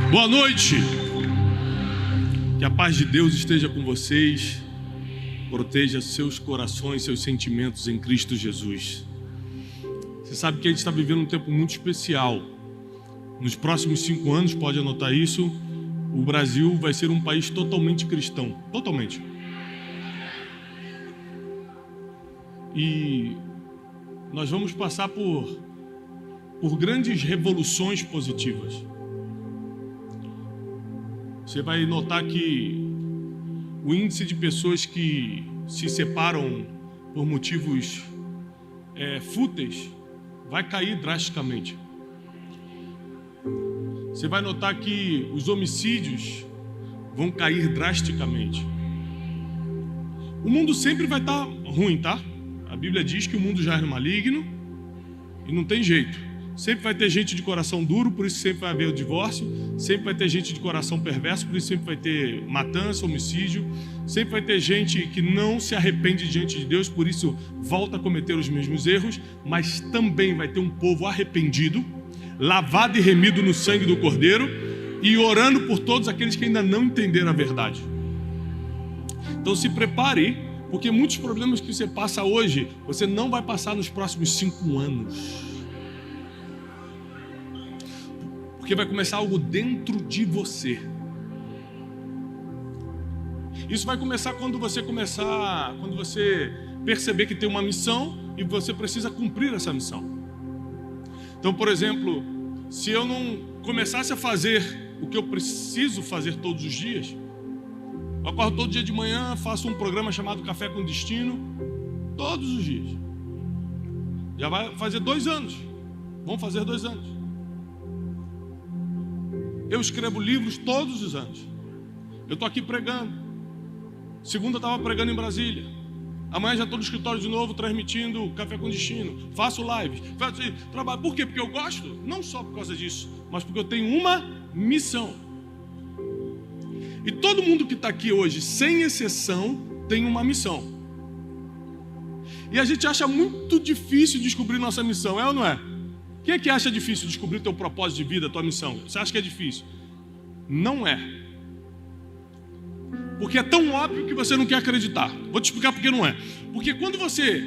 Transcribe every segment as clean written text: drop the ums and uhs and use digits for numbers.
Boa noite. Que a paz de Deus esteja com vocês. Proteja seus corações, seus sentimentos em Cristo Jesus. Você sabe que a gente está vivendo um tempo muito especial. Nos próximos 5 anos, pode anotar isso, o Brasil vai ser um país totalmente cristão. Totalmente. E nós vamos passar por grandes revoluções positivas. Você vai notar que o índice de pessoas que se separam por motivos fúteis vai cair drasticamente. Você vai notar que os homicídios vão cair drasticamente. O mundo sempre vai estar ruim, tá? A Bíblia diz que o mundo já é maligno e não tem jeito. Sempre vai ter gente de coração duro, por isso sempre vai haver o divórcio. Sempre vai ter gente de coração perverso, por isso sempre vai ter matança, homicídio. Sempre vai ter gente que não se arrepende diante de Deus, por isso volta a cometer os mesmos erros. Mas também vai ter um povo arrependido, lavado e remido no sangue do Cordeiro e orando por todos aqueles que ainda não entenderam a verdade. Então se prepare, porque muitos problemas que você passa hoje, você não vai passar nos próximos 5 anos. Porque vai começar algo dentro de você. Isso vai começar quando você perceber que tem uma missão e você precisa cumprir essa missão. Então, por exemplo, se eu não começasse a fazer o que eu preciso fazer todos os dias, eu acordo todo dia de manhã, faço um programa chamado Café com Destino, todos os dias. Já vai fazer 2 anos. Vão fazer 2 anos. Eu escrevo livros todos os anos. Eu estou aqui pregando. Segunda eu estava pregando em Brasília. Amanhã já estou no escritório de novo, transmitindo Café com Destino. Faço lives, faço trabalho. Por quê? Porque eu gosto? Não só por causa disso, mas porque eu tenho uma missão. E todo mundo que está aqui hoje, sem exceção, tem uma missão. E a gente acha muito difícil descobrir nossa missão, é ou não é? Quem é que acha difícil descobrir teu propósito de vida, tua missão? Você acha que é difícil? Não é. Porque é tão óbvio que você não quer acreditar. Vou te explicar por que não é. Porque quando você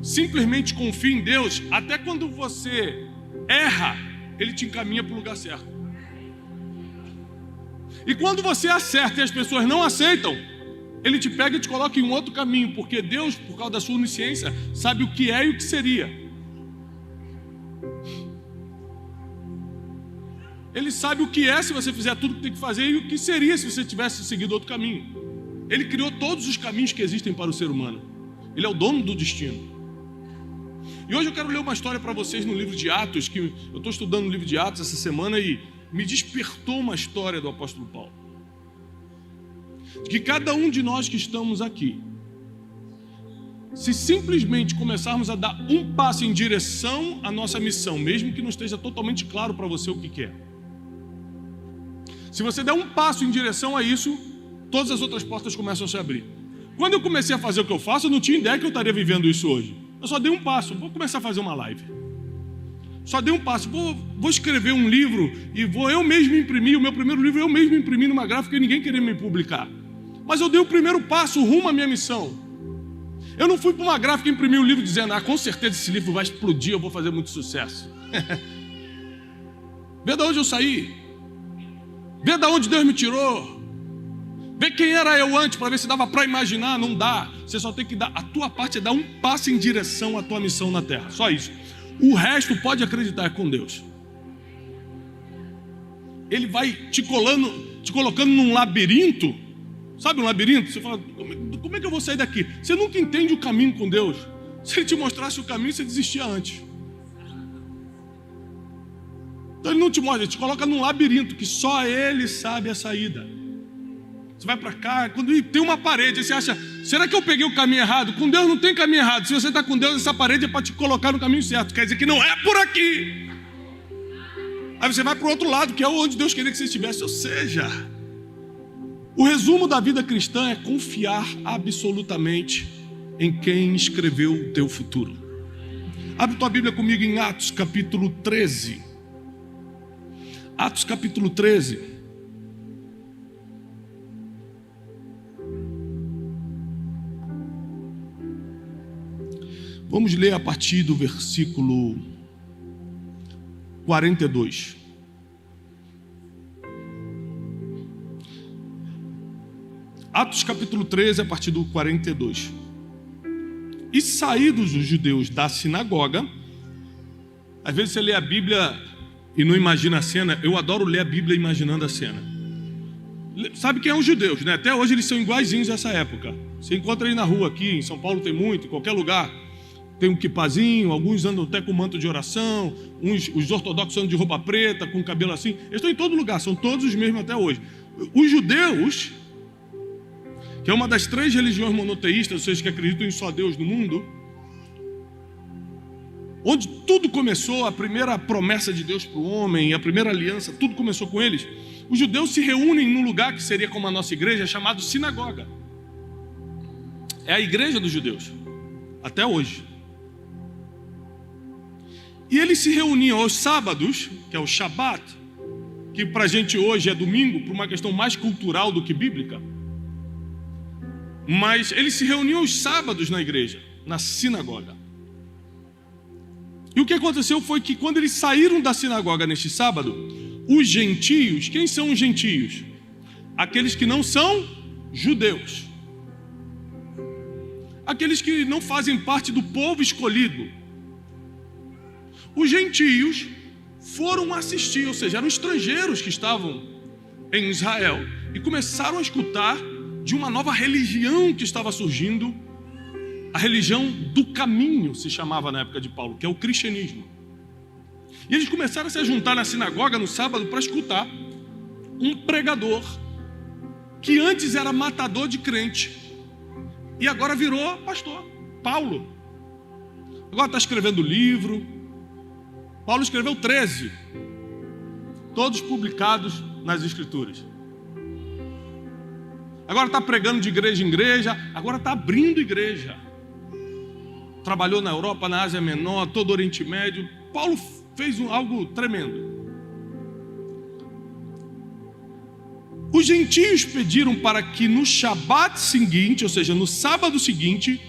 simplesmente confia em Deus, até quando você erra, Ele te encaminha para o lugar certo. E quando você acerta e as pessoas não aceitam, Ele te pega e te coloca em um outro caminho. Porque Deus, por causa da sua onisciência, sabe o que é e o que seria. Ele sabe o que é se você fizer tudo o que tem que fazer e o que seria se você tivesse seguido outro caminho. Ele criou todos os caminhos que existem para o ser humano. Ele é o dono do destino. E hoje eu quero ler uma história para vocês no livro de Atos, que eu estou estudando o livro de Atos essa semana e me despertou uma história do apóstolo Paulo. Que cada um de nós que estamos aqui, se simplesmente começarmos a dar um passo em direção à nossa missão, mesmo que não esteja totalmente claro para você o que quer, se você der um passo em direção a isso, todas as outras portas começam a se abrir. Quando eu comecei a fazer o que eu faço, eu não tinha ideia que eu estaria vivendo isso hoje. Eu só dei um passo, vou começar a fazer uma live. Só dei um passo, vou escrever um livro e vou eu mesmo imprimir, o meu primeiro livro eu mesmo imprimi numa gráfica e ninguém queria me publicar. Mas eu dei o primeiro passo rumo à minha missão. Eu não fui para uma gráfica e imprimi um livro dizendo, com certeza esse livro vai explodir, eu vou fazer muito sucesso. Vê de onde eu saí. Vê de onde Deus me tirou. Vê quem era eu antes, para ver se dava para imaginar. Não dá. Você só tem que dar, a tua parte é dar um passo em direção à tua missão na terra. Só isso. O resto pode acreditar é com Deus. Ele vai te colocando num labirinto. Sabe um labirinto? Você fala, como é que eu vou sair daqui? Você nunca entende o caminho com Deus. Se Ele te mostrasse o caminho, você desistia antes. Então Ele não te mostra, Ele te coloca num labirinto que só Ele sabe a saída. Você vai para cá, quando tem uma parede, aí você acha, será que eu peguei o caminho errado? Com Deus não tem caminho errado. Se você está com Deus, essa parede é para te colocar no caminho certo. Quer dizer que não é por aqui. Aí você vai para o outro lado, que é onde Deus queria que você estivesse. Ou seja, o resumo da vida cristã é confiar absolutamente em quem escreveu o teu futuro. Abre tua Bíblia comigo em Atos capítulo 13. Atos capítulo 13. Vamos ler a partir do versículo 42. Atos capítulo 13, a partir do 42. E saídos os judeus da sinagoga, às vezes você lê a Bíblia e não imagina a cena. Eu adoro ler a Bíblia imaginando a cena. Sabe quem é os judeus, né? Até hoje eles são iguaizinhos a essa época. Você encontra aí na rua aqui, em São Paulo tem muito, em qualquer lugar. Tem um quipazinho, alguns andam até com manto de oração, os ortodoxos andam de roupa preta, com cabelo assim. Eles estão em todo lugar, são todos os mesmos até hoje. Os judeus, que é uma das 3 religiões monoteístas, vocês que acreditam em só Deus no mundo, onde tudo começou, a primeira promessa de Deus para o homem, a primeira aliança, tudo começou com eles. Os judeus se reúnem num lugar que seria como a nossa igreja, chamado sinagoga. É a igreja dos judeus, até hoje. E eles se reuniam aos sábados, que é o Shabat, que para a gente hoje é domingo, por uma questão mais cultural do que bíblica. Mas eles se reuniam aos sábados na igreja, na sinagoga. E o que aconteceu foi que quando eles saíram da sinagoga neste sábado, os gentios, quem são os gentios? Aqueles que não são judeus. Aqueles que não fazem parte do povo escolhido. Os gentios foram assistir, ou seja, eram estrangeiros que estavam em Israel e começaram a escutar de uma nova religião que estava surgindo, a religião do caminho, se chamava na época de Paulo, que é o cristianismo. E eles começaram a se juntar na sinagoga no sábado para escutar um pregador que antes era matador de crente e agora virou pastor, Paulo. Agora está escrevendo livro. Paulo escreveu 13, todos publicados nas Escrituras. Agora está pregando de igreja em igreja, agora está abrindo igreja. Trabalhou na Europa, na Ásia Menor, todo o Oriente Médio. Paulo fez algo tremendo. Os gentios pediram para que no Shabat seguinte, ou seja, no sábado seguinte,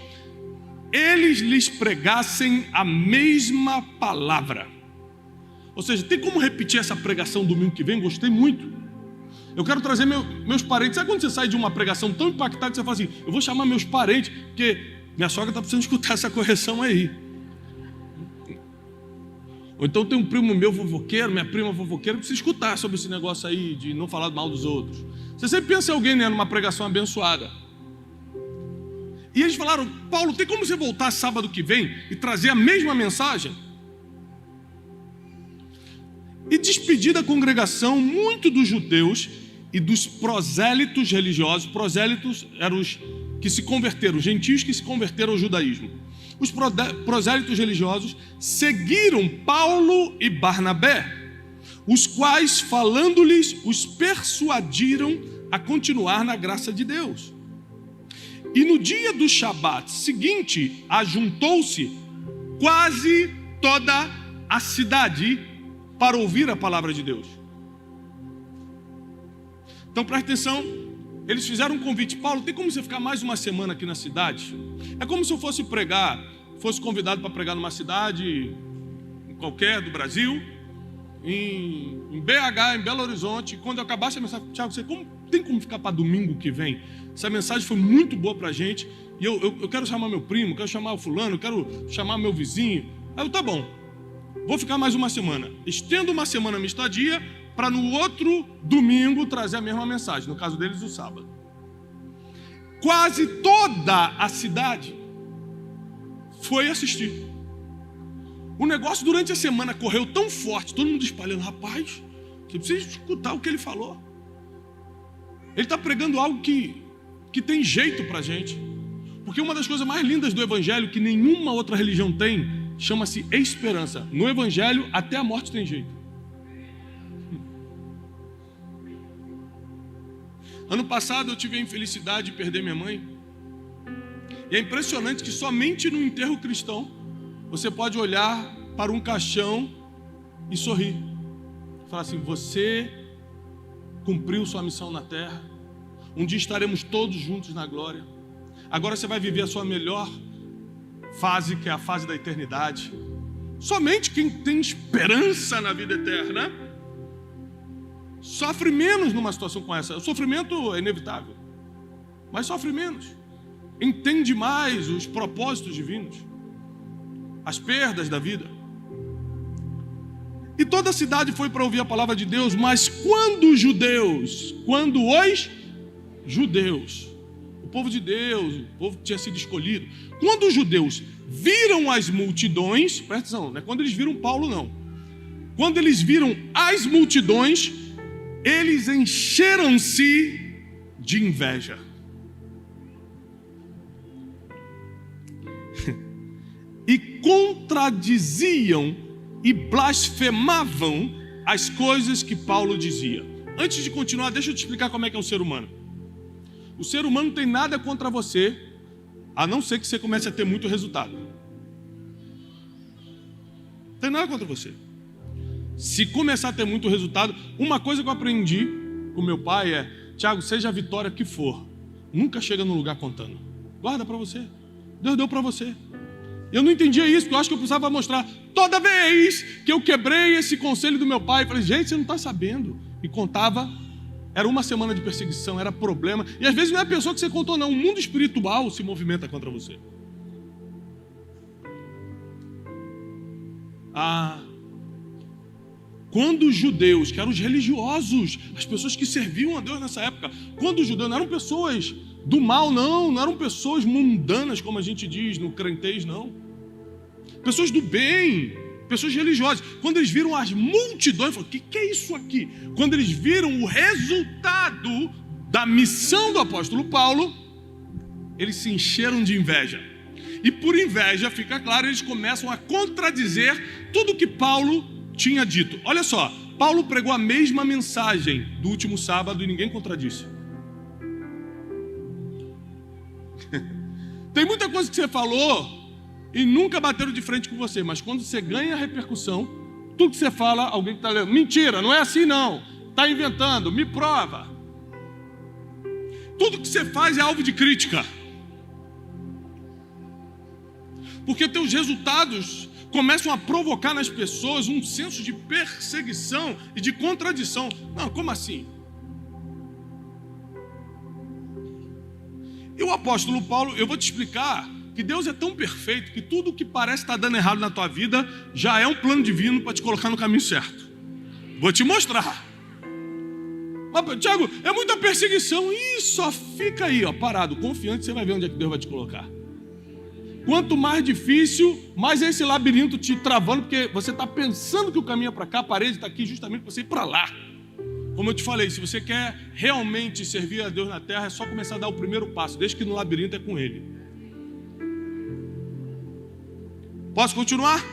eles lhes pregassem a mesma palavra. Ou seja, tem como repetir essa pregação domingo que vem? Gostei muito. Eu quero trazer meus parentes. Sabe quando você sai de uma pregação tão impactante, você fala assim, eu vou chamar meus parentes, porque minha sogra está precisando escutar essa correção aí. Ou então tem um primo meu fofoqueiro, minha prima fofoqueira, que precisa escutar sobre esse negócio aí de não falar mal dos outros. Você sempre pensa em alguém, né, numa pregação abençoada. E eles falaram, Paulo, tem como você voltar sábado que vem e trazer a mesma mensagem? E despedir da congregação muito dos judeus e dos prosélitos religiosos. Prosélitos eram os que se converteram, os gentios que se converteram ao judaísmo. Os prosélitos religiosos seguiram Paulo e Barnabé, os quais, falando-lhes, os persuadiram a continuar na graça de Deus. E no dia do Shabat seguinte, ajuntou-se quase toda a cidade para ouvir a palavra de Deus. Então preste atenção, eles fizeram um convite. Paulo, tem como você ficar mais uma semana aqui na cidade? É como se eu fosse pregar, fosse convidado para pregar numa cidade qualquer do Brasil, em BH, em Belo Horizonte. Quando eu acabasse a mensagem, Tiago, você tem como ficar para domingo que vem? Essa mensagem foi muito boa para a gente, e eu quero chamar meu primo, quero chamar o fulano, quero chamar meu vizinho. Aí eu, tá bom, vou ficar mais uma semana. Estendo uma semana a minha estadia, para no outro domingo trazer a mesma mensagem, no caso deles o sábado. Quase toda a cidade foi assistir. O negócio durante a semana correu tão forte, todo mundo espalhando, rapaz, você precisa escutar o que ele falou. Ele está pregando algo que tem jeito para a gente. Porque uma das coisas mais lindas do Evangelho, que nenhuma outra religião tem, chama-se esperança. No Evangelho, até a morte tem jeito. Ano passado eu tive a infelicidade de perder minha mãe. E é impressionante que somente no enterro cristão você pode olhar para um caixão e sorrir. Falar assim, você cumpriu sua missão na terra. Um dia estaremos todos juntos na glória. Agora você vai viver a sua melhor fase, que é a fase da eternidade. Somente quem tem esperança na vida eterna sofre menos numa situação como essa. O sofrimento é inevitável, mas sofre menos. Entende mais os propósitos divinos, as perdas da vida. E toda a cidade foi para ouvir a palavra de Deus, mas quando os judeus, o povo de Deus, o povo que tinha sido escolhido, quando os judeus viram as multidões, presta atenção, não é quando eles viram Paulo não, quando eles viram as multidões, eles encheram-se de inveja. E contradiziam e blasfemavam as coisas que Paulo dizia. Antes de continuar, deixa eu te explicar como é que é o ser humano. O ser humano não tem nada contra você, a não ser que você comece a ter muito resultado. Não tem nada contra você. Se começar a ter muito resultado, uma coisa que eu aprendi com meu pai é: Tiago, seja a vitória que for, nunca chega num lugar contando. Guarda para você. Deus deu para você. Eu não entendia isso, porque eu acho que eu precisava mostrar. Toda vez que eu quebrei esse conselho do meu pai, eu falei: gente, você não está sabendo. E contava, era uma semana de perseguição, era problema. E às vezes não é a pessoa que você contou, não. O mundo espiritual se movimenta contra você. Quando os judeus, que eram os religiosos, as pessoas que serviam a Deus nessa época, quando os judeus não eram pessoas do mal, não eram pessoas mundanas, como a gente diz no crentez, não. Pessoas do bem, pessoas religiosas. Quando eles viram as multidões, falaram: o que é isso aqui? Quando eles viram o resultado da missão do apóstolo Paulo, eles se encheram de inveja. E por inveja, fica claro, eles começam a contradizer tudo que Paulo tinha dito. Olha só, Paulo pregou a mesma mensagem do último sábado e ninguém contradisse. Tem muita coisa que você falou e nunca bateram de frente com você, mas quando você ganha a repercussão, tudo que você fala, alguém que está lendo: mentira, não é assim não, está inventando, me prova. Tudo que você faz é alvo de crítica, porque teus resultados começam a provocar nas pessoas um senso de perseguição e de contradição. Não, como assim? E o apóstolo Paulo, eu vou te explicar que Deus é tão perfeito que tudo que parece estar dando errado na tua vida já é um plano divino para te colocar no caminho certo. Vou te mostrar. Mas, Tiago, é muita perseguição. Ih, só fica aí, ó, parado, confiante, você vai ver onde é que Deus vai te colocar. Quanto mais difícil, mais é esse labirinto te travando, porque você está pensando que o caminho é para cá, a parede está aqui justamente para você ir para lá. Como eu te falei, se você quer realmente servir a Deus na terra, é só começar a dar o primeiro passo, desde que no labirinto é com Ele. Posso continuar?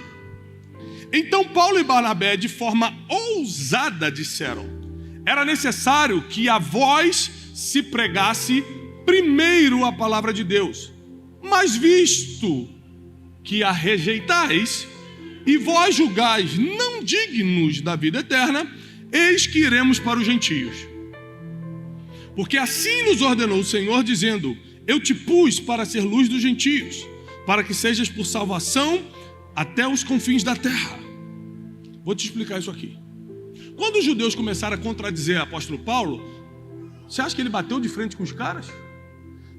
Então Paulo e Barnabé, de forma ousada, disseram: era necessário que a vós se pregasse primeiro a palavra de Deus. Mas visto que a rejeitais e vós julgais não dignos da vida eterna, eis que iremos para os gentios. Porque assim nos ordenou o Senhor, dizendo: eu te pus para ser luz dos gentios, para que sejas por salvação até os confins da terra. Vou te explicar isso aqui. Quando os judeus começaram a contradizer o apóstolo Paulo, você acha que ele bateu de frente com os caras?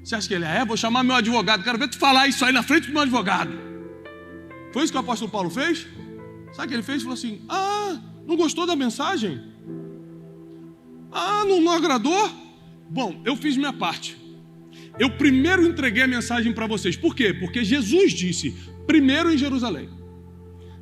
Você acha que ele vou chamar meu advogado, quero ver tu falar isso aí na frente do meu advogado. Foi isso que o apóstolo Paulo fez? Sabe o que ele fez? Ele falou assim: não gostou da mensagem? Não agradou? Bom, eu fiz minha parte. Eu primeiro entreguei a mensagem para vocês. Por quê? Porque Jesus disse: primeiro em Jerusalém,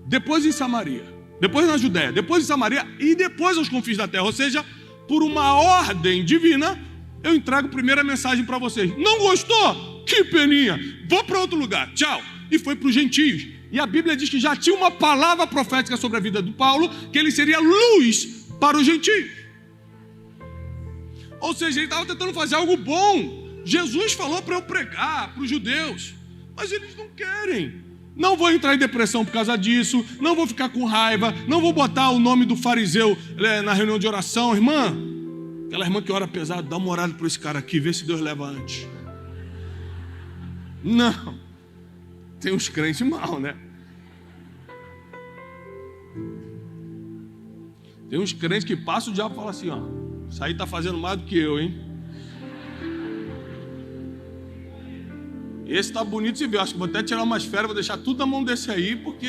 depois em Samaria, depois na Judéia, depois em Samaria e depois aos confins da terra. Ou seja, por uma ordem divina, eu entrego primeiro a mensagem para vocês. Não gostou? Que peninha, vou para outro lugar, tchau. E foi para os gentios. E a Bíblia diz que já tinha uma palavra profética sobre a vida do Paulo, que ele seria luz para os gentios. Ou seja, ele estava tentando fazer algo bom. Jesus falou para eu pregar para os judeus, mas eles não querem. Não vou entrar em depressão por causa disso, não vou ficar com raiva, não vou botar o nome do fariseu na reunião de oração. Irmã, aquela irmã que ora pesado, dá uma orada para esse cara aqui, vê se Deus leva antes. Não. Tem uns crentes mal, né? Tem uns crentes que passam, o diabo fala assim, ó, isso aí tá fazendo mais do que eu, hein? Esse tá bonito de se ver, acho que vou até tirar umas férias, vou deixar tudo na mão desse aí, porque...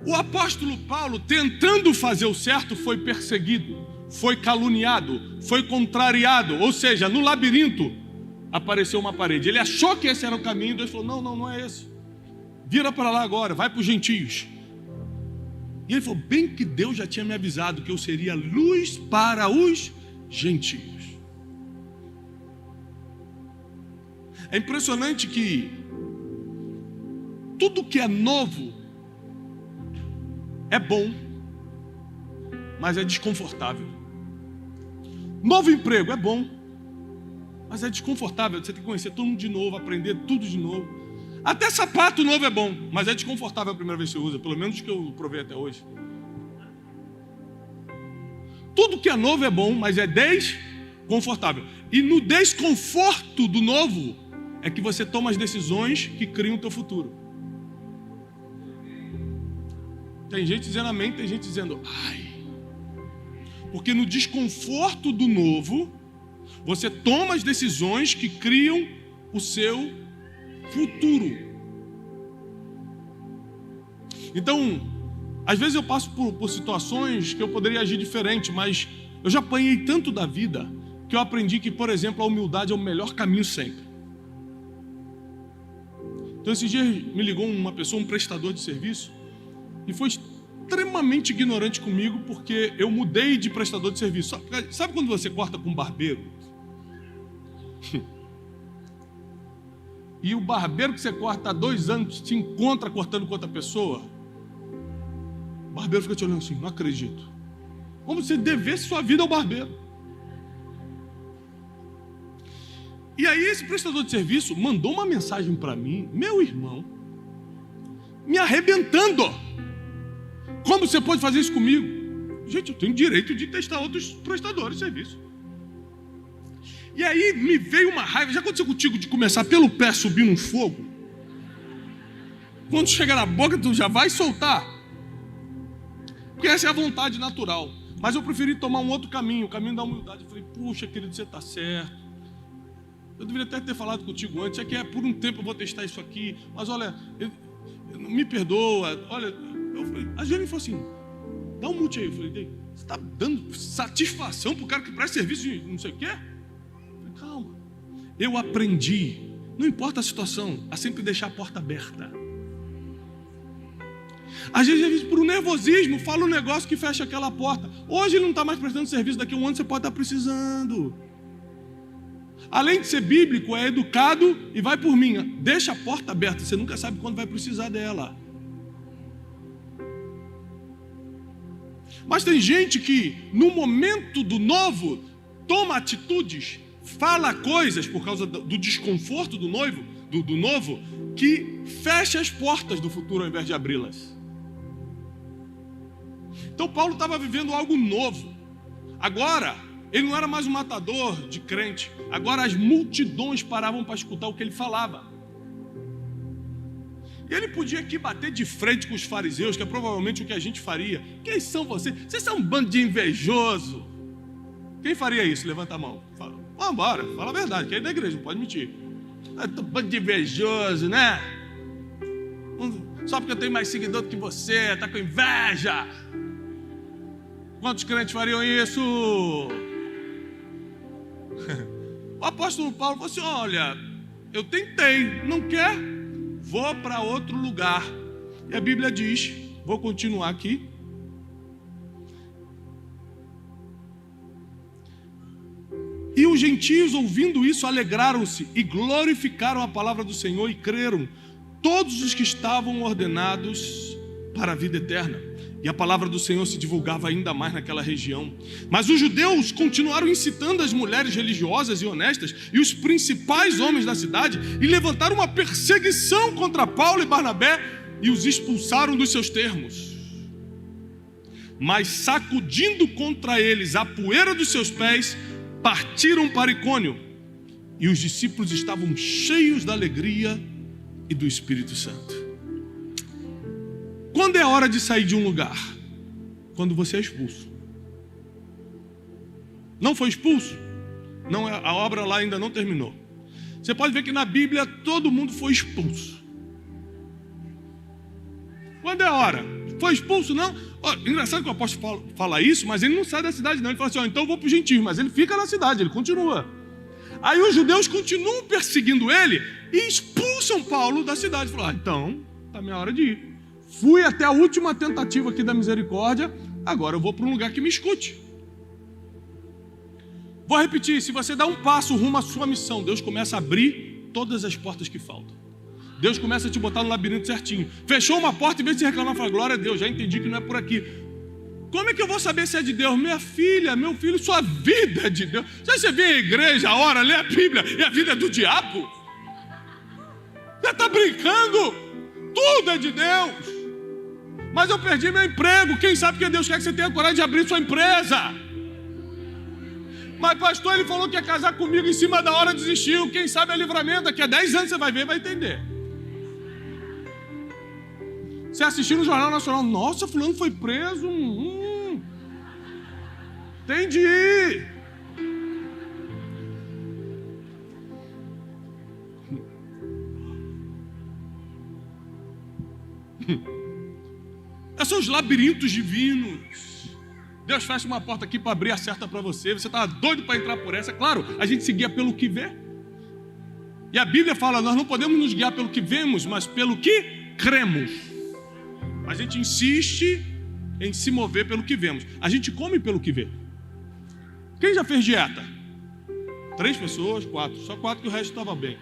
O apóstolo Paulo, tentando fazer o certo, foi perseguido, foi caluniado, foi contrariado, ou seja, no labirinto apareceu uma parede. Ele achou que esse era o caminho, Deus falou, não é esse. Vira para lá agora, vai para os gentios. E ele falou, bem que Deus já tinha me avisado que eu seria luz para os gentios. É impressionante que tudo que é novo é bom, mas é desconfortável. Novo emprego é bom, mas é desconfortável. Você tem que conhecer todo mundo de novo, aprender tudo de novo. Até sapato novo é bom, mas é desconfortável a primeira vez que você usa, pelo menos que eu provei até hoje. Tudo que é novo é bom, mas é desconfortável. E no desconforto do novo é que você toma as decisões que criam o teu futuro. Tem gente dizendo amém, tem gente dizendo ai. Porque no desconforto do novo, você toma as decisões que criam o seu futuro. Então, às vezes eu passo por situações que eu poderia agir diferente, mas eu já apanhei tanto da vida que eu aprendi que, por exemplo, a humildade é o melhor caminho sempre. Então, esses dias me ligou uma pessoa, um prestador de serviço, e foi extremamente ignorante comigo porque eu mudei de prestador de serviço. Sabe quando você corta com um barbeiro? E o barbeiro que você corta há 2 anos te encontra cortando com outra pessoa? O barbeiro fica te olhando assim, não acredito. Como se devesse sua vida ao barbeiro. E aí esse prestador de serviço mandou uma mensagem para mim, meu irmão, me arrebentando. Como você pode fazer isso comigo? Gente, eu tenho direito de testar outros prestadores de serviço. E aí me veio uma raiva. Já aconteceu contigo de começar pelo pé subir num fogo? Quando chega na boca, tu já vai soltar. Porque essa é a vontade natural. Mas eu preferi tomar um outro caminho, o caminho da humildade. Eu falei, puxa, querido, você está certo. Eu deveria até ter falado contigo antes. É que por um tempo eu vou testar isso aqui. Mas olha, me perdoa. Olha, a Jane falou assim, dá um mute aí. Eu falei, você está dando satisfação para o cara que presta serviço de não sei o quê? Calma, eu aprendi, não importa a situação, a sempre deixar a porta aberta. Às vezes por um nervosismo, fala um negócio que fecha aquela porta. Hoje ele não está mais prestando serviço, daqui a um ano você pode estar precisando. Além de ser bíblico, é educado e vai por mim. Deixa a porta aberta, você nunca sabe quando vai precisar dela. Mas tem gente que no momento do novo toma atitudes, fala coisas por causa do desconforto do novo, que fecha as portas do futuro ao invés de abri-las. Então Paulo estava vivendo algo novo. Agora, ele não era mais um matador de crente. Agora as multidões paravam para escutar o que ele falava. E ele podia aqui bater de frente com os fariseus, que é provavelmente o que a gente faria. Quem são vocês? Vocês são um bando de invejoso. Quem faria isso? Levanta a mão. Fala. Vamos embora, fala a verdade, que é da igreja, não pode mentir. Bando de invejoso, né? Só porque eu tenho mais seguidor do que você, tá com inveja. Quantos crentes fariam isso? O apóstolo Paulo falou assim, olha, eu tentei, não quer? Vou para outro lugar. E a Bíblia diz, vou continuar aqui. E os gentios, ouvindo isso, alegraram-se e glorificaram a palavra do Senhor e creram todos os que estavam ordenados para a vida eterna. E a palavra do Senhor se divulgava ainda mais naquela região. Mas os judeus continuaram incitando as mulheres religiosas e honestas e os principais homens da cidade e levantaram uma perseguição contra Paulo e Barnabé e os expulsaram dos seus termos. Mas sacudindo contra eles a poeira dos seus pés, partiram para Icônio. e os discípulos estavam cheios da alegria e do Espírito Santo. Quando é hora de sair de um lugar? Quando você é expulso. Não foi expulso? Não, a obra lá ainda não terminou. Você pode ver que na Bíblia todo mundo foi expulso. Quando é hora? Foi expulso, não? Engraçado que o apóstolo fala isso, mas ele não sai da cidade não. Ele fala assim, então eu vou para os gentios, mas ele fica na cidade, ele continua. Aí os judeus continuam perseguindo ele e expulsam Paulo da cidade. Falaram, então, está minha hora de ir. Fui até a última tentativa aqui da misericórdia, agora eu vou para um lugar que me escute. Vou repetir, se você dá um passo rumo à sua missão, Deus começa a abrir todas as portas que faltam. Deus começa a te botar no labirinto certinho. Fechou uma porta, em vez de você reclamar, fala, glória a Deus, já entendi que não é por aqui. Como é que eu vou saber se é de Deus? Minha filha, meu filho, sua vida é de Deus. Você vem à igreja, ora, lê a Bíblia, e a vida é do diabo? Você está brincando? Tudo é de Deus. Mas eu perdi meu emprego. Quem sabe que Deus quer que você tenha coragem de abrir sua empresa? Mas pastor, ele falou que ia casar comigo, em cima da hora desistiu. Quem sabe é livramento, daqui a 10 anos você vai ver, vai entender. Você assistiu no Jornal Nacional, nossa, fulano foi preso. Entendi. Esses são os labirintos divinos. Deus fecha uma porta aqui para abrir a certa para você. Você está doido para entrar por essa. Claro, a gente se guia pelo que vê. E a Bíblia fala, nós não podemos nos guiar pelo que vemos, mas pelo que cremos. A gente insiste em se mover pelo que vemos. A gente come pelo que vê. Quem já fez dieta? 3 pessoas, 4. Só 4 que o resto estava bem.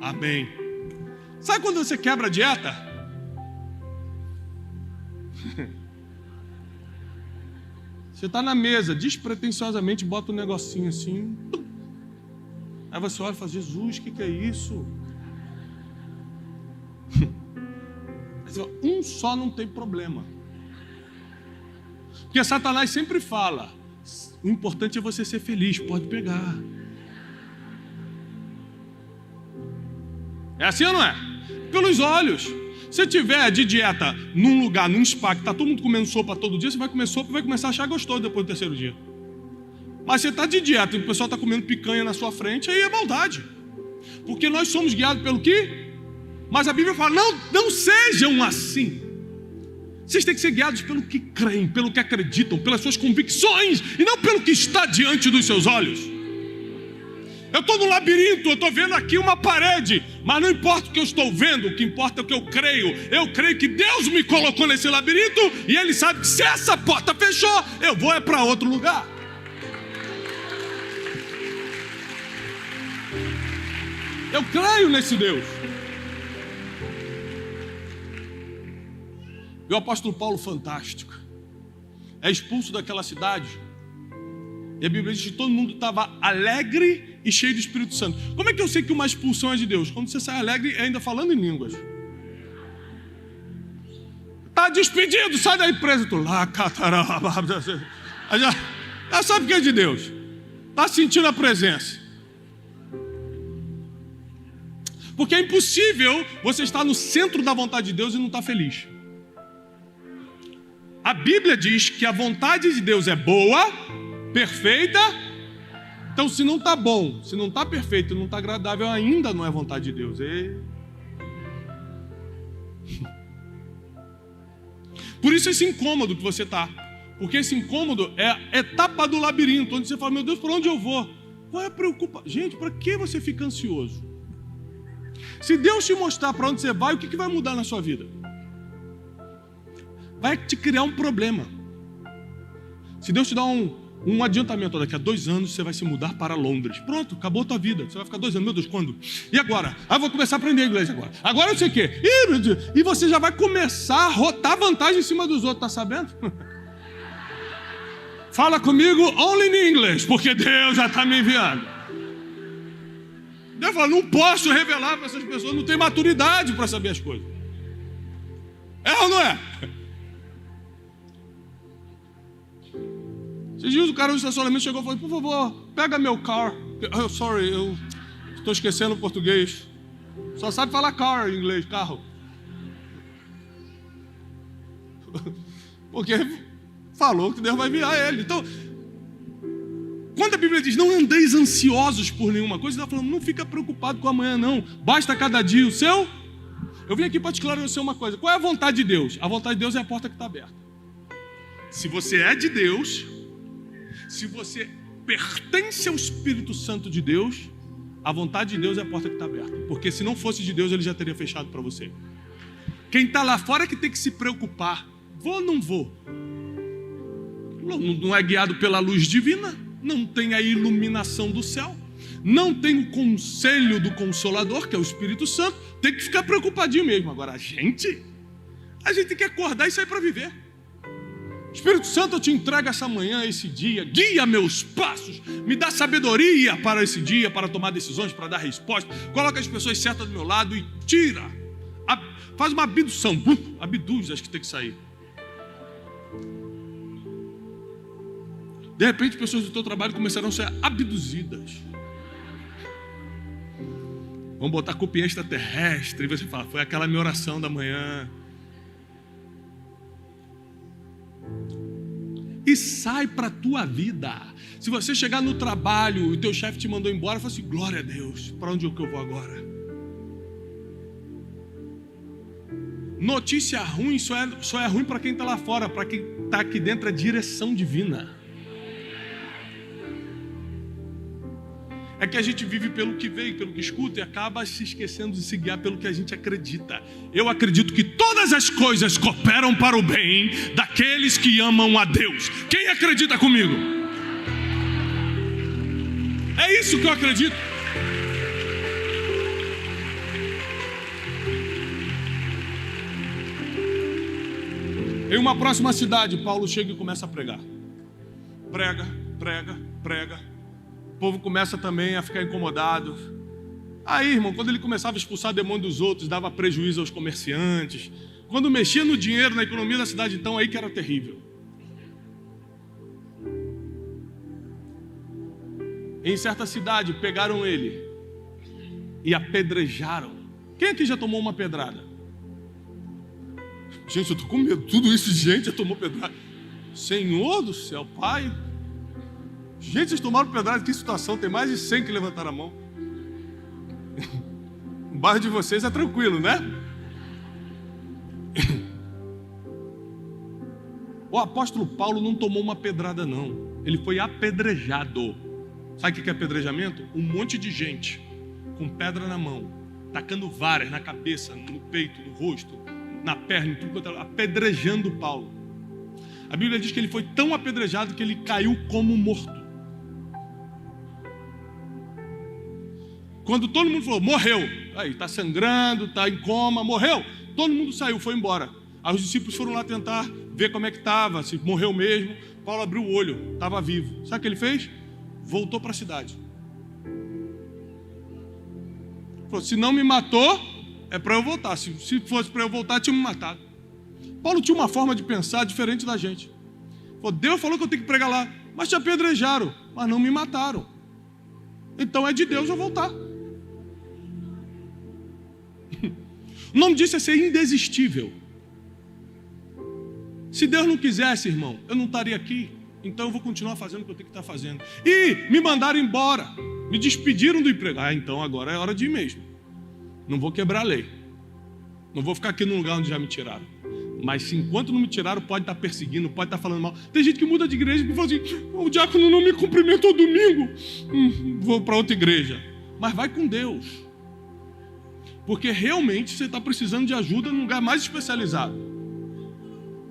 Amém. Sabe quando você quebra a dieta? Você está na mesa, despretensiosamente bota um negocinho assim. Aí você olha e fala, Jesus, o que é isso? Um só não tem problema. Porque Satanás sempre fala, o importante é você ser feliz, pode pegar. É assim ou não é? Pelos olhos. Se tiver de dieta num lugar, num spa, que está todo mundo comendo sopa todo dia, você vai comer sopa e vai começar a achar gostoso depois do 3º dia. Mas você está de dieta e o pessoal está comendo picanha na sua frente, aí é maldade. Porque nós somos guiados pelo quê? Mas a Bíblia fala, não sejam assim. Vocês têm que ser guiados pelo que creem, pelo que acreditam, pelas suas convicções, e não pelo que está diante dos seus olhos. Eu estou no labirinto, eu estou vendo aqui uma parede, mas não importa o que eu estou vendo, o que importa é o que eu creio. Eu creio que Deus me colocou nesse labirinto e Ele sabe que se essa porta fechou, eu vou para outro lugar. Eu creio nesse Deus. E o apóstolo Paulo, fantástico, é expulso daquela cidade. E a Bíblia diz que todo mundo estava alegre e cheio do Espírito Santo. Como é que eu sei que uma expulsão é de Deus? Quando você sai alegre e ainda falando em línguas. Está despedido, sai da empresa. Tu lá, já sabe que é de Deus. Está sentindo a presença. Porque é impossível você estar no centro da vontade de Deus e não estar feliz. A Bíblia diz que a vontade de Deus é boa, perfeita. Então se não está bom, se não está perfeito, não está agradável, ainda não é vontade de Deus. Por isso esse incômodo que você está. Porque esse incômodo é a etapa do labirinto, onde você fala, meu Deus, por onde eu vou? Qual é a preocupação? Gente, para que você fica ansioso? Se Deus te mostrar para onde você vai, o que vai mudar na sua vida? Vai te criar um problema. Se Deus te dá um adiantamento, daqui a 2 anos você vai se mudar para Londres. Pronto, acabou a tua vida. Você vai ficar 2 anos, meu Deus, quando? E agora? Vou começar a aprender inglês agora. Agora eu sei o quê? E você já vai começar a rotar vantagem em cima dos outros, tá sabendo? Fala comigo only in English, porque Deus já está me enviando. Deus fala, não posso revelar para essas pessoas, não tem maturidade para saber as coisas. É ou não é? Esses dias o cara no estacionamento chegou e falou: por favor, pega meu car. Oh, sorry, eu estou esquecendo o português. Só sabe falar car em inglês, carro. Porque falou que Deus vai enviar ele. Então, quando a Bíblia diz não andeis ansiosos por nenhuma coisa, está falando não fica preocupado com amanhã não. Basta cada dia o seu. Eu vim aqui para te esclarecer uma coisa. Qual é a vontade de Deus? A vontade de Deus é a porta que está aberta. Se você é de Deus, se você pertence ao Espírito Santo de Deus, a vontade de Deus é a porta que está aberta. Porque se não fosse de Deus, Ele já teria fechado para você. Quem está lá fora é que tem que se preocupar. Vou ou não vou? Não é guiado pela luz divina, não tem a iluminação do céu, não tem o conselho do Consolador, que é o Espírito Santo, tem que ficar preocupadinho mesmo. Agora, a gente tem que acordar e sair para viver. Espírito Santo, eu te entrego essa manhã, esse dia, guia meus passos, me dá sabedoria para esse dia, para tomar decisões, para dar resposta, coloca as pessoas certas do meu lado e tira, faz uma abdução, abduz as que tem que sair. De repente, pessoas do teu trabalho começarão a ser abduzidas. Vão botar culpa em extraterrestre. E você fala: foi aquela minha oração da manhã. E sai para a tua vida. Se você chegar no trabalho e o teu chefe te mandou embora, fala assim: glória a Deus, para onde é que eu vou agora? Notícia ruim só é ruim para quem está lá fora. Para quem está aqui dentro é direção divina. É que a gente vive pelo que vê, pelo que escuta, e acaba se esquecendo de se guiar pelo que a gente acredita. Eu acredito que todas as coisas cooperam para o bem daqueles que amam a Deus. Quem acredita comigo? É isso que eu acredito. Em uma próxima cidade, Paulo chega e começa a pregar. Prega. O povo começa também a ficar incomodado. Aí, irmão, quando ele começava a expulsar demônio dos outros, dava prejuízo aos comerciantes. Quando mexia no dinheiro, na economia da cidade, então, aí que era terrível. Em certa cidade, pegaram ele e apedrejaram. Quem aqui já tomou uma pedrada? Gente, eu estou com medo. Tudo isso de gente já tomou pedrada. Senhor do céu, Pai. Gente, vocês tomaram pedrada, que situação, tem mais de 100 que levantaram a mão. O bairro de vocês é tranquilo, né? O apóstolo Paulo não tomou uma pedrada não, ele foi apedrejado. Sabe o que é apedrejamento? Um monte de gente com pedra na mão, tacando varas na cabeça, no peito, no rosto, na perna, em tudo quanto, apedrejando Paulo. A Bíblia diz que ele foi tão apedrejado que ele caiu como morto. Quando todo mundo falou, morreu, aí está sangrando, está em coma, morreu, todo mundo saiu, foi embora. Aí os discípulos foram lá tentar ver como é que estava, se morreu mesmo. Paulo abriu o olho, estava vivo. Sabe o que ele fez? Voltou para a cidade. Falou, se não me matou, é para eu voltar. Se fosse para eu voltar, tinha me matado. Paulo tinha uma forma de pensar diferente da gente. Falou, Deus falou que eu tenho que pregar lá, mas te apedrejaram, mas não me mataram. Então é de Deus eu voltar. O nome disso é ser indesistível. Se Deus não quisesse, irmão, eu não estaria aqui. Então eu vou continuar fazendo o que eu tenho que estar fazendo. E me mandaram embora, me despediram do emprego. Então agora é hora de ir mesmo. Não vou quebrar a lei. Não vou ficar aqui no lugar onde já me tiraram. Mas se enquanto não me tiraram, pode estar perseguindo, pode estar falando mal. Tem gente que muda de igreja e fala assim, o diácono não me cumprimentou domingo. Vou para outra igreja. Mas vai com Deus. Porque realmente você está precisando de ajuda num lugar mais especializado.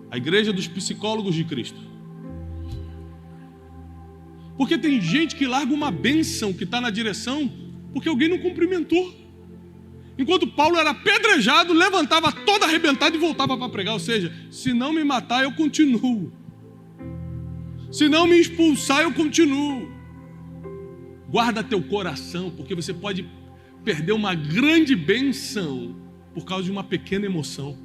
A igreja dos psicólogos de Cristo. Porque tem gente que larga uma bênção que está na direção porque alguém não cumprimentou. Enquanto Paulo era apedrejado, levantava todo arrebentado e voltava para pregar. Ou seja, se não me matar, eu continuo. Se não me expulsar, eu continuo. Guarda teu coração, porque você pode perder uma grande bênção por causa de uma pequena emoção.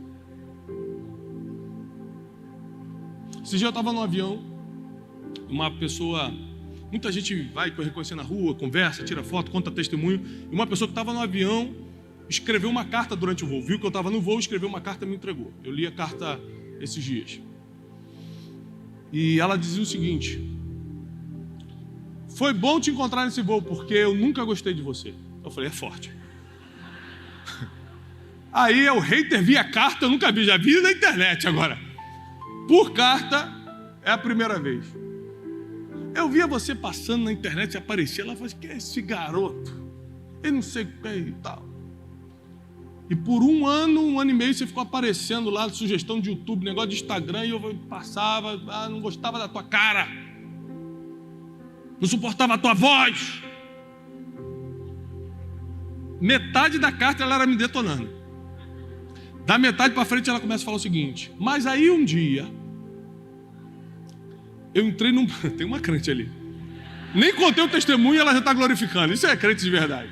Esse dia eu estava no avião, uma pessoa, muita gente vai reconhecer na rua, conversa, tira foto, conta testemunho, e uma pessoa que estava no avião escreveu uma carta durante o voo, viu que eu estava no voo, escreveu uma carta e me entregou. Eu li a carta esses dias. E ela dizia o seguinte: foi bom te encontrar nesse voo, porque eu nunca gostei de você. Eu falei, é forte. Aí o hater via carta, eu nunca vi, já vi na internet agora. Por carta, é a primeira vez. Eu via você passando na internet e aparecia, ela falou, que é esse garoto? Eu não sei o que é e tal. E por um ano e meio, você ficou aparecendo lá, sugestão de YouTube, negócio de Instagram, e eu passava, não gostava da tua cara, não suportava a tua voz. Metade da carta ela era me detonando. Da metade para frente ela começa a falar o seguinte: mas aí um dia eu entrei num... Tem uma crente ali. Nem contei o testemunho e ela já está glorificando. Isso é crente de verdade.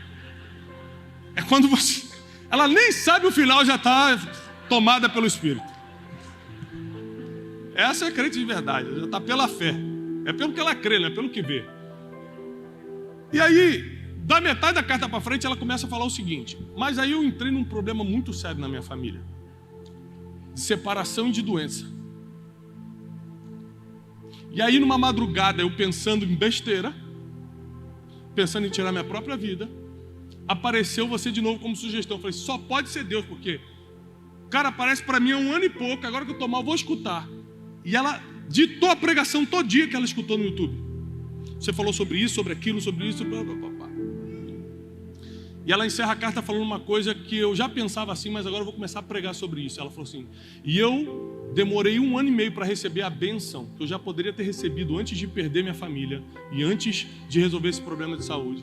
É quando você... Ela nem sabe o final, já está tomada pelo Espírito. Essa é crente de verdade. Já está pela fé. É pelo que ela crê, não é pelo que vê. E aí, da metade da carta para frente, ela começa a falar o seguinte: mas aí eu entrei num problema muito sério na minha família. De separação e de doença. E aí, numa madrugada, eu pensando em besteira, pensando em tirar minha própria vida, apareceu você de novo como sugestão. Eu falei, só pode ser Deus, porque o cara aparece para mim há um ano e pouco, agora que eu tô mal, eu vou escutar. E ela ditou a pregação todinha que ela escutou no YouTube. Você falou sobre isso, sobre aquilo, sobre isso, blá, blá, blá, blá. E ela encerra a carta falando uma coisa que eu já pensava assim, mas agora eu vou começar a pregar sobre isso. Ela falou assim: e eu demorei 1 ano e meio para receber a bênção que eu já poderia ter recebido antes de perder minha família e antes de resolver esse problema de saúde,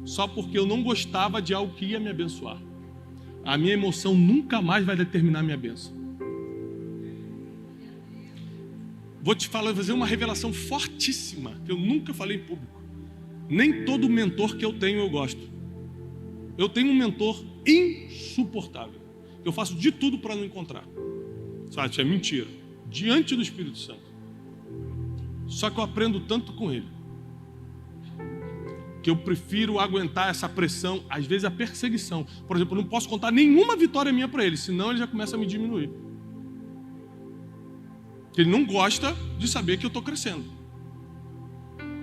só porque eu não gostava de algo que ia me abençoar. A minha emoção nunca mais vai determinar a minha bênção. Vou te falar, fazer uma revelação fortíssima que eu nunca falei em público. Nem todo mentor que eu tenho eu gosto. Eu tenho um mentor insuportável. Eu faço de tudo para não encontrar. Sabe, isso é mentira. Diante do Espírito Santo. Só que eu aprendo tanto com ele, que eu prefiro aguentar essa pressão, às vezes a perseguição. Por exemplo, eu não posso contar nenhuma vitória minha para ele, senão ele já começa a me diminuir. Ele não gosta de saber que eu estou crescendo.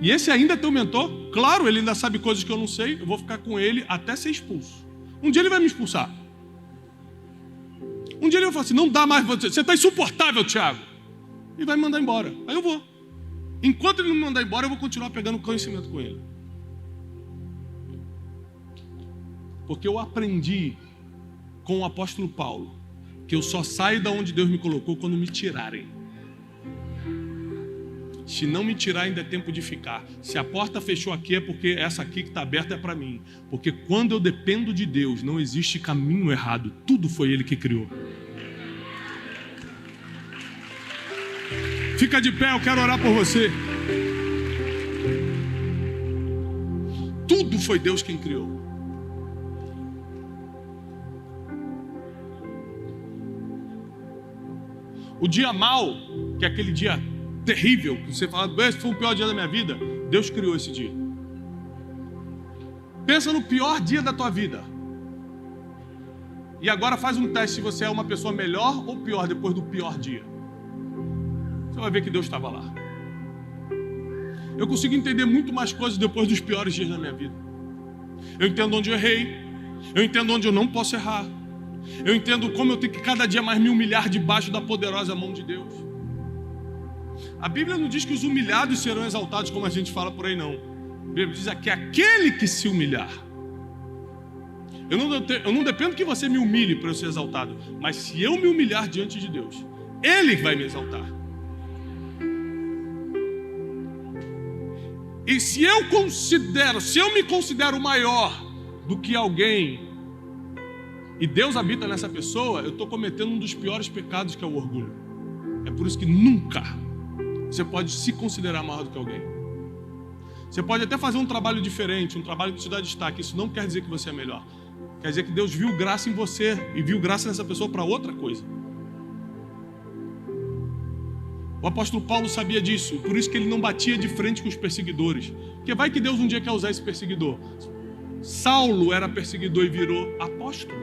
E esse ainda é teu mentor? Claro, ele ainda sabe coisas que eu não sei. Eu vou ficar com ele até ser expulso. Um dia ele vai me expulsar. Um dia ele vai falar assim: não dá mais, você está insuportável, Tiago. E vai me mandar embora. Aí eu vou. Enquanto ele não me mandar embora, eu vou continuar pegando conhecimento com ele. Porque eu aprendi com o apóstolo Paulo que eu só saio da onde Deus me colocou quando me tirarem. Se não me tirar, ainda é tempo de ficar. Se a porta fechou aqui, é porque essa aqui que está aberta é para mim. Porque quando eu dependo de Deus, não existe caminho errado. Tudo foi Ele que criou. Fica de pé, eu quero orar por você. Tudo foi Deus quem criou. O dia mau, que é aquele dia terrível, que você fala, esse foi o pior dia da minha vida, Deus criou esse dia. Pensa no pior dia da tua vida. E agora faz um teste se você é uma pessoa melhor ou pior depois do pior dia. Você vai ver que Deus estava lá. Eu consigo entender muito mais coisas depois dos piores dias da minha vida. Eu entendo onde eu errei. Eu entendo onde eu não posso errar. Eu entendo como eu tenho que cada dia mais me humilhar debaixo da poderosa mão de Deus. A Bíblia não diz que os humilhados serão exaltados, como a gente fala por aí, não. A Bíblia diz que aquele que se humilhar. Eu não dependo que você me humilhe para eu ser exaltado, mas se eu me humilhar diante de Deus, Ele vai me exaltar. E se eu me considero maior do que alguém, e Deus habita nessa pessoa, eu estou cometendo um dos piores pecados, que é o orgulho. É por isso que nunca você pode se considerar maior do que alguém. Você pode até fazer um trabalho diferente, um trabalho que te dá destaque. Isso não quer dizer que você é melhor. Quer dizer que Deus viu graça em você e viu graça nessa pessoa para outra coisa. O apóstolo Paulo sabia disso, por isso que ele não batia de frente com os perseguidores. Porque vai que Deus um dia quer usar esse perseguidor. Saulo era perseguidor e virou apóstolo.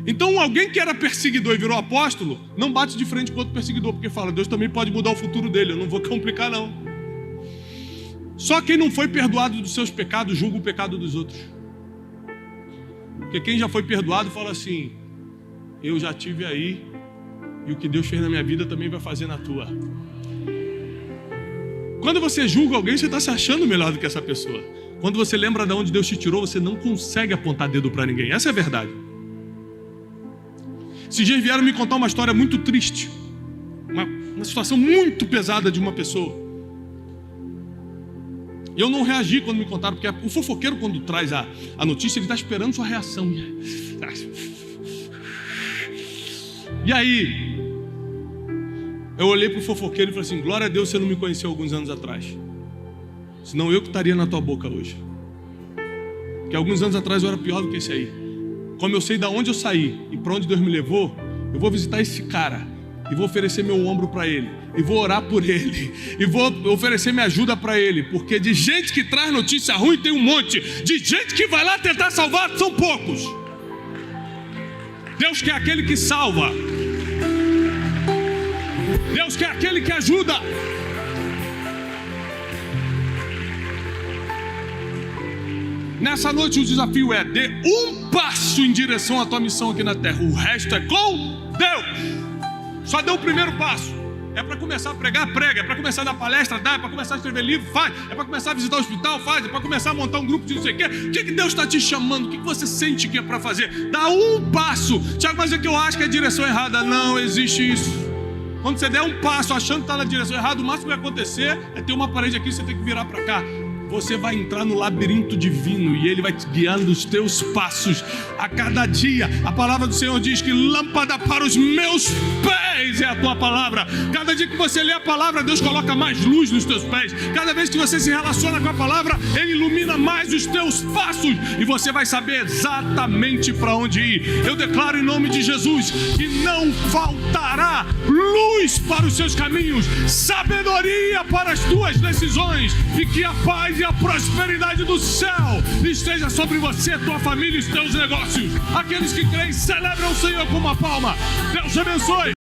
Então alguém que era perseguidor e virou apóstolo, não bate de frente com outro perseguidor, porque fala, Deus também pode mudar o futuro dele, eu não vou complicar não. Só quem não foi perdoado dos seus pecados, julga o pecado dos outros. Porque quem já foi perdoado fala assim, eu já tive aí, e o que Deus fez na minha vida também vai fazer na tua. Quando você julga alguém, você está se achando melhor do que essa pessoa. Quando você lembra de onde Deus te tirou, você não consegue apontar dedo para ninguém. Essa é a verdade. Esses dias vieram me contar uma história muito triste. Uma situação muito pesada de uma pessoa. E eu não reagi quando me contaram, porque o fofoqueiro, quando traz a notícia, ele está esperando sua reação. E aí, eu olhei para o fofoqueiro e falei assim, glória a Deus, você não me conheceu alguns anos atrás. Senão eu que estaria na tua boca hoje. Porque alguns anos atrás eu era pior do que esse aí. Como eu sei de onde eu saí e para onde Deus me levou, eu vou visitar esse cara e vou oferecer meu ombro para ele, e vou orar por ele, e vou oferecer minha ajuda para ele, porque de gente que traz notícia ruim tem um monte, de gente que vai lá tentar salvar são poucos. Deus quer aquele que salva, Deus quer aquele que ajuda. Nessa noite o desafio é: dê um passo em direção à tua missão aqui na terra. O resto é com Deus. Só dê o primeiro passo. É para começar a pregar, prega. É para começar a dar palestra, dá. É para começar a escrever livro, faz. É para começar a visitar o hospital, faz. É para começar a montar um grupo de não sei o quê. O que Deus está te chamando? O que você sente que é para fazer? Dá um passo. Tiago, mas é que eu acho que é a direção errada. Não existe isso. Quando você der um passo achando que está na direção errada, o máximo que vai acontecer é ter uma parede aqui e você tem que virar para cá. Você vai entrar no labirinto divino e Ele vai te guiando os teus passos a cada dia. A palavra do Senhor diz que lâmpada para os meus pés é a tua palavra. Cada dia que você lê a palavra, Deus coloca mais luz nos teus pés. Cada vez que você se relaciona com a palavra, Ele ilumina mais os teus passos e você vai saber exatamente para onde ir. Eu declaro em nome de Jesus que não faltará luz para os seus caminhos, sabedoria para as tuas decisões, e que a paz e a prosperidade do céu esteja sobre você, tua família e os teus negócios. Aqueles que creem celebram o Senhor com uma palma. Deus abençoe.